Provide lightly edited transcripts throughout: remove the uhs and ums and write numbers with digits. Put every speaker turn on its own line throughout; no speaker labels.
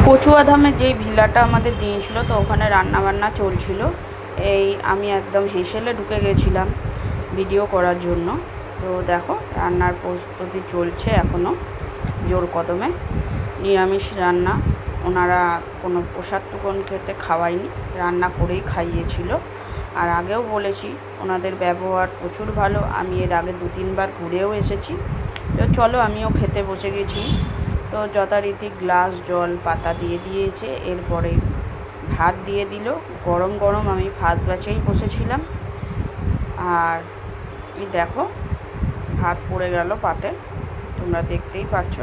কচুয়াধামে যেই ভিলাটা আমাদের দিয়েছিল, তো ওখানে রান্নাবান্না চলছিল। আমি একদম হেসেলে ঢুকে গেছিলাম ভিডিও করার জন্য। তো দেখো রান্নার প্রস্তুতি চলছে এখনও জোর কদমে। নিরামিষ রান্না, ওনারা কোনো প্রসাদ টুকন খেতে খাওয়ায়নি, রান্না করেই খাইয়েছিল। আর আগেও বলেছি ওনাদের ব্যবহার প্রচুর ভালো। আমি এর আগে 2-3 বার ঘুরেও এসেছি। তো চলো আমিও খেতে বসে গেছি। তো যথারীতি গ্লাস জল পাতা দিয়ে দিয়েছে, এরপরে ভাত দিয়ে দিল গরম গরম। আমি ভাত বাঁচেই বসেছিলাম। আর এই দেখো ভাত পড়ে গেল পাতে, তোমরা দেখতেই পাচ্ছ,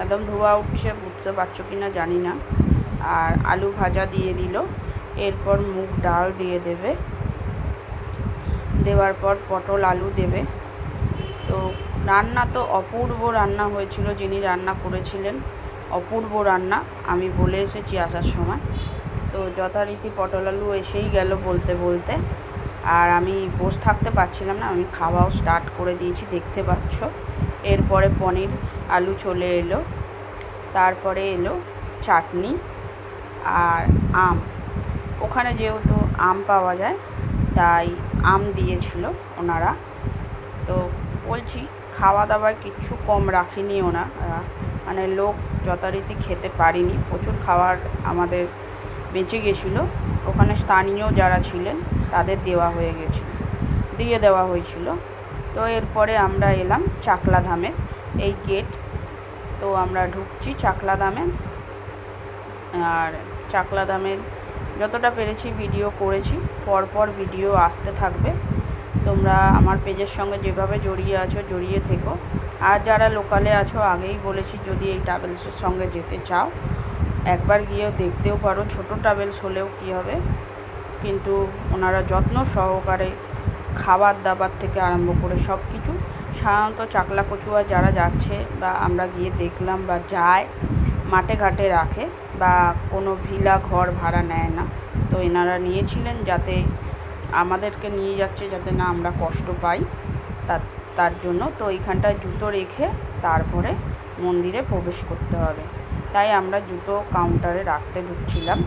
একদম ধোয়া উঠছে, বুঝতে পারছো কি না জানি না। আর আলু ভাজা দিয়ে দিল, এরপর মুগ ডাল দিয়ে দেবে, দেওয়ার পর পটল আলু দেবে। তো রান্না তো অপূর্ব রান্না হয়েছিল, যিনি রান্না করেছিলেন অপূর্ব রান্না, আমি বলে এসেছি আসার সময়। তো যথারীতি পটল আলু এসেই গেল বলতে বলতে, আর আমি বসে থাকতে পারছিলাম না, আমি খাওয়াও স্টার্ট করে দিয়েছি, দেখতে পাচ্ছ। এরপরে পনির আলু চলে এলো, তারপরে এলো চাটনি আর আম। ওখানে যেহেতু আম পাওয়া যায় তাই আম দিয়েছিল ওনারা। তো বলছি খাওয়া দাওয়ায় কিচ্ছু কম রাখেনি ওনারা, মানে লোক যথারীতি খেতে পারিনি, প্রচুর খাবার আমাদের বেঁচে গেছিলো। ওখানে স্থানীয় যারা ছিলেন তাদের দিয়ে দেওয়া হয়েছিল। তো এরপরে আমরা এলাম চাকলা ধামে, এই গেট। তো আমরা ঢুকছি চাকলা ধামে। আর চাকলা ধামের যতটা পেরেছি ভিডিও করেছি, পরপর ভিডিও আসতে থাকবে। তোমরা আমার পেজের সঙ্গে যেভাবে জড়িয়ে আছো জড়িয়ে থেকো। আর যারা লোকালে আছো, আগেই বলেছি, যদি এই ট্রাভেলসের সঙ্গে যেতে চাও একবার গিয়েও দেখতেও পারো। ছোট ট্রাভেলস হলেও কী হবে, কিন্তু ওনারা যত্ন সহকারে খাবার দাবার থেকে আরম্ভ করে সব কিছু, সাধারণত চাকলা কচুয়া যারা যাচ্ছে বা আমরা গিয়ে দেখলাম বা যায়, মাঠে ঘাটে রাখে বা কোনো ভিলা ঘর ভাড়া নেয় না। তো এনারা নিয়েছিলেন যাতে আমাদেরকে নিয়ে যাচ্ছে যাতে না আমরা কষ্ট পাই, তার জন্য। তো এইখানটায় জুতো রেখে তারপরে মন্দিরে প্রবেশ করতে হবে, তাই আমরা জুতো কাউন্টারে রাখতে ঢুকছিলাম।